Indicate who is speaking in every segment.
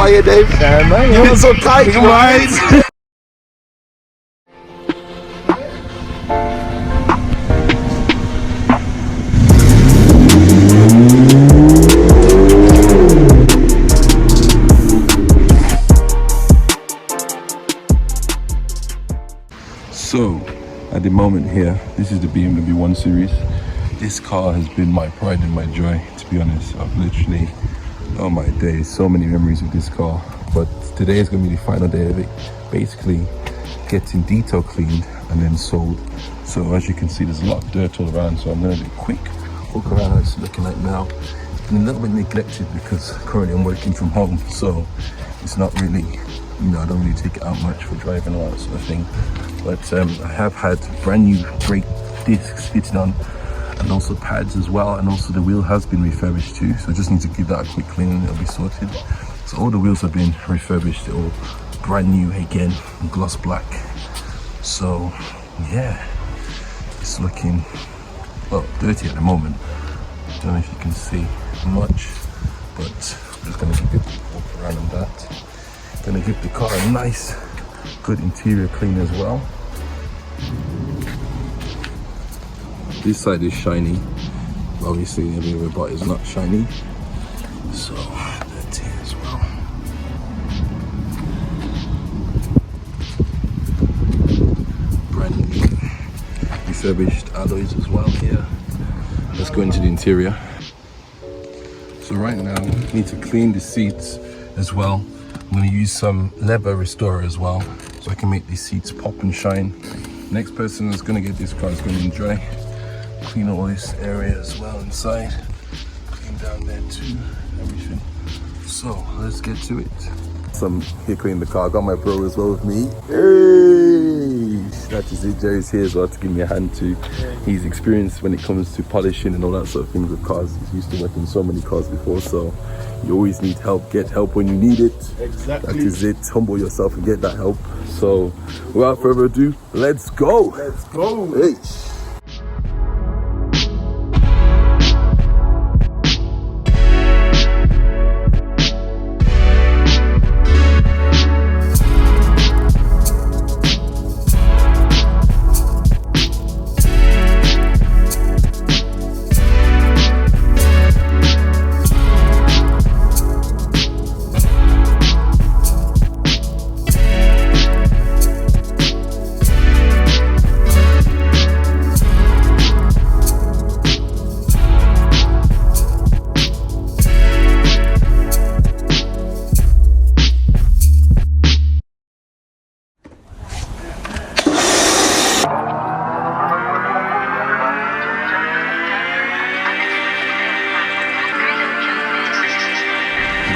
Speaker 1: are you, Dave?
Speaker 2: Man,
Speaker 1: You're so tight, right? So, at the moment here, this is the BMW 1 Series. This car has been my pride and my joy, to be honest. I've literally, oh my days, so many memories with this car. But today is going to be the final day of it, basically getting detail cleaned and then sold. So as you can see, there's a lot of dirt all around, so I'm going to do a quick look around how it's looking like now. It's been a little bit neglected because currently I'm working from home, so it's not really, you know, I don't really take it out much for driving or that sort of thing. But I have had brand new brake discs fitted on and also pads as well, and also the wheel has been refurbished too, so I just need to give that a quick clean and it'll be sorted. So all the wheels have been refurbished, they're all brand new again, gloss black. So yeah, it's looking, well, dirty at the moment. I don't know if you can see much, but I'm just going to give it a walk around on that. Going to give the car a nice, good interior clean as well. This side is shiny. Obviously, the other part is not shiny. So that's here as well. Brand new, refurbished alloys as well here. Let's go into the interior. So right now, I need to clean the seats as well. I'm going to use some leather restorer as well, so I can make these seats pop and shine. Next person that's going to get this car is going to enjoy. Clean all this area as well inside. Clean down there too, everything. So let's get to it. So I'm here cleaning the car. I got my bro as well with me. Hey! That is it. Jerry's here as well to give me a hand too. He's experienced when it comes to polishing and all that sort of things with cars. He's used to working so many cars before, so you always need help. Get help when you need it.
Speaker 2: Exactly.
Speaker 1: That is it. Humble yourself and get that help. So without further ado, let's go.
Speaker 2: Let's go.
Speaker 1: Hey.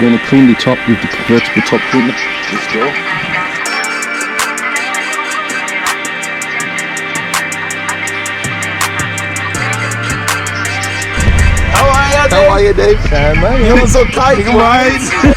Speaker 1: Going to clean the top with the vertical top cleaner. Let's go. How are you, Dave?
Speaker 2: Man,
Speaker 1: You're so tight, right?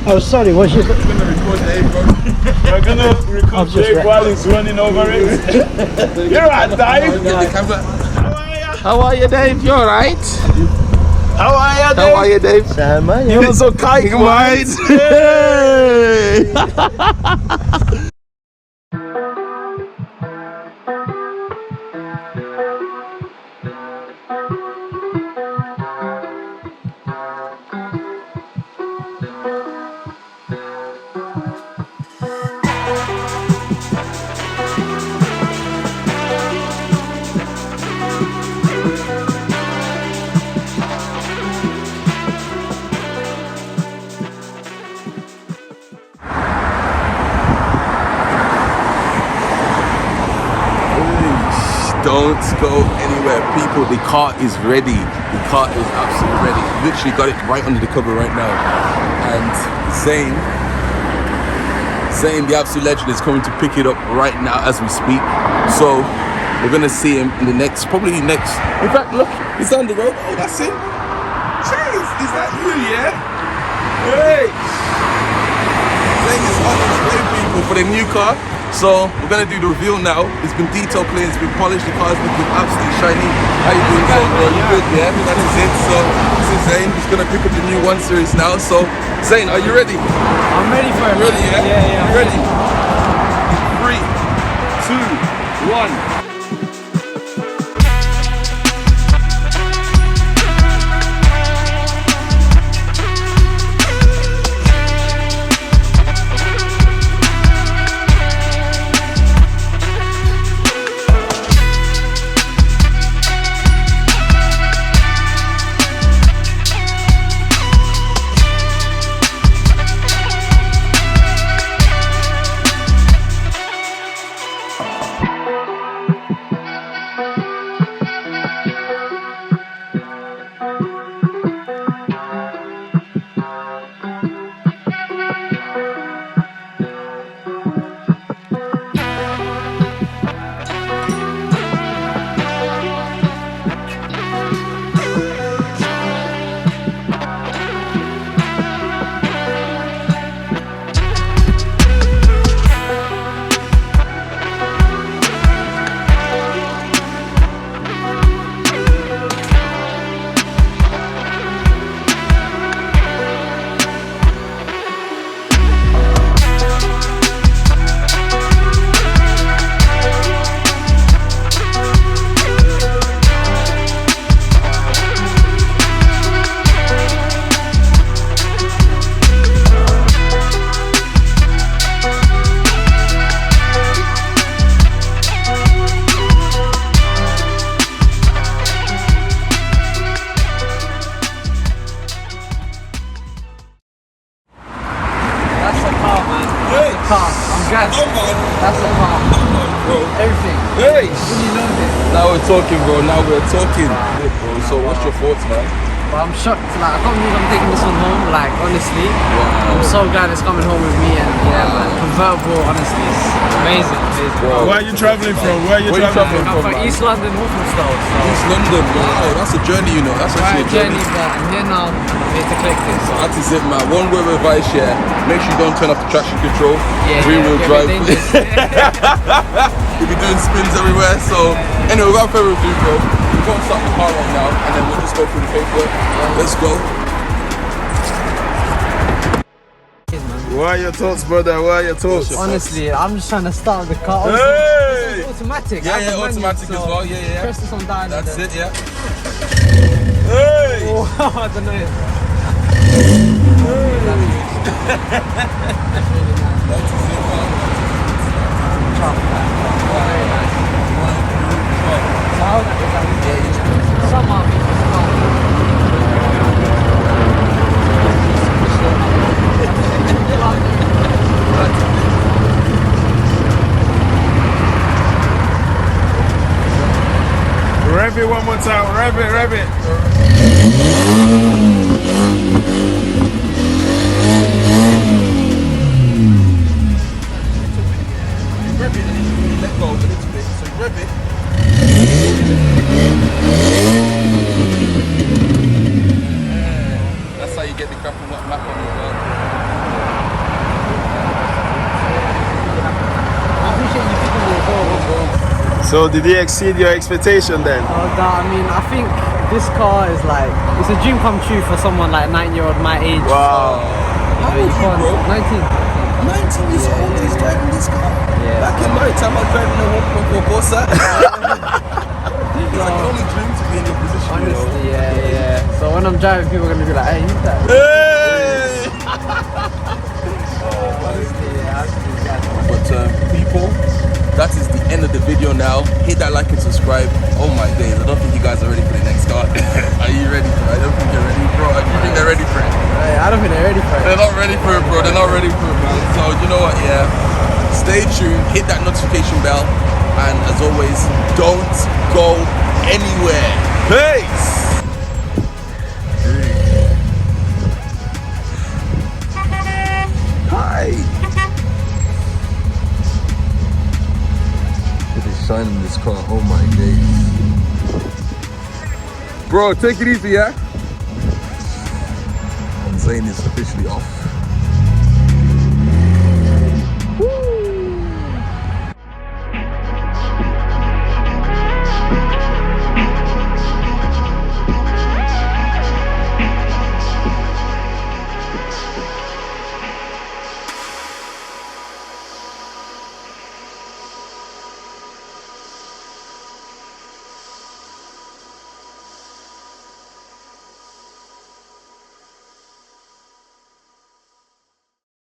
Speaker 2: Oh, sorry, what's your...
Speaker 3: We're gonna record Dave, bro. We're gonna record Dave while he's running over it. You're right, Dave.
Speaker 1: Get the camera.
Speaker 3: How are ya?
Speaker 1: How are you, Dave? You alright?
Speaker 3: How are ya, Dave?
Speaker 1: How are you, Dave?
Speaker 2: Man,
Speaker 1: You're so tight, right? Hey! Don't go anywhere, people. The car is ready. The car is absolutely ready. Literally got it right under the cover right now. And Zane, the absolute legend, is coming to pick it up right now as we speak. So we're gonna see him in the next, probably next. In fact, look, he's on the road. Oh, that's him. Jeez, is that you? Yeah. Hey. Zane is on his way, people, for the new car. So we're gonna do the reveal now. It's been detail clean, it's been polished, the car's looking absolutely shiny. How you doing, Zane, bro? You good? Yeah, that is it. So this is Zane. He's gonna pick up the new 1 Series now. So Zane, are you ready?
Speaker 2: I'm ready for it.
Speaker 1: Ready, yeah?
Speaker 2: Yeah.
Speaker 1: You ready? 3, 2, 1.
Speaker 2: That's the car.
Speaker 1: Bro.
Speaker 2: Everything.
Speaker 1: Hey!
Speaker 2: When you know this.
Speaker 1: Now we're talking, bro. Now we're talking. Hey, bro. So what's your thoughts, man?
Speaker 2: But I'm shocked. Like, I can't believe I'm taking this one home. Like, honestly,
Speaker 1: Wow.
Speaker 2: I'm so glad it's coming home with me. And yeah, man, convertible. Honestly, it's amazing.
Speaker 1: Bro.
Speaker 3: Where are you traveling from? Where are you traveling
Speaker 2: I'm
Speaker 3: from?
Speaker 2: from East London, Walthamstow. So
Speaker 1: East London. Wow, that's a journey, you know. That's actually
Speaker 2: right
Speaker 1: a journey.
Speaker 2: journey, but I'm here now. I'm here to collect it. So
Speaker 1: That is it, man. One word of advice, yeah. Make sure you don't turn off the traction control. Rear-wheel
Speaker 2: get a bit
Speaker 1: drive.
Speaker 2: dangerous.
Speaker 1: You'll be doing spins everywhere. So anyway, without further ado, bro, we're going to start the car right now, and then we'll just go through the paperwork. Let's go.
Speaker 3: What are your thoughts, brother? What are your thoughts?
Speaker 2: Honestly, I'm just trying to start the car.
Speaker 3: Hey!
Speaker 2: It's automatic.
Speaker 1: Yeah,
Speaker 2: I have a manual,
Speaker 1: automatic as
Speaker 2: so
Speaker 1: well. Yeah.
Speaker 2: Press this on down.
Speaker 1: That's
Speaker 2: and
Speaker 1: it, yeah.
Speaker 3: Hey!
Speaker 2: Oh, I don't know.
Speaker 1: That's it, man.
Speaker 2: Very nice. So how that is that? Somehow.
Speaker 3: Rev it one more time. Rev it, rev it.
Speaker 1: Rev it, let go a little bit. So rev it. That's how you get the crap on that map on as well.
Speaker 2: I appreciate you picking me as well.
Speaker 3: So did he exceed your expectation then?
Speaker 2: I mean, I think this car is like, it's a dream come true for someone like 9-year-old my age.
Speaker 3: Wow.
Speaker 1: How old are you, bro?
Speaker 2: 19.
Speaker 1: 19 years old, he's driving this car.
Speaker 2: Yeah.
Speaker 1: Back in my time, I was driving a 1.4 Corsa. I can only dream to be in your position,
Speaker 2: Honestly, yeah. So when I'm driving, people are going to be like, hey, who's that?
Speaker 1: Hey!
Speaker 2: Honestly, yeah, absolutely.
Speaker 1: But people, that is the end of the video now. Hit that like and subscribe. Oh my days, I don't think you guys are ready for the next car. Are you ready, bro? I don't think you're ready, bro. Do you think they're ready for it?
Speaker 2: I don't think they're ready for it.
Speaker 1: They're not ready for it, bro. They're not ready for it, man. So you know what, yeah. Stay tuned, hit that notification bell, and as always, don't go anywhere. Peace! Hi! It is so shine in this car. Oh my days. Bro, take it easy, yeah? And Zane is officially off.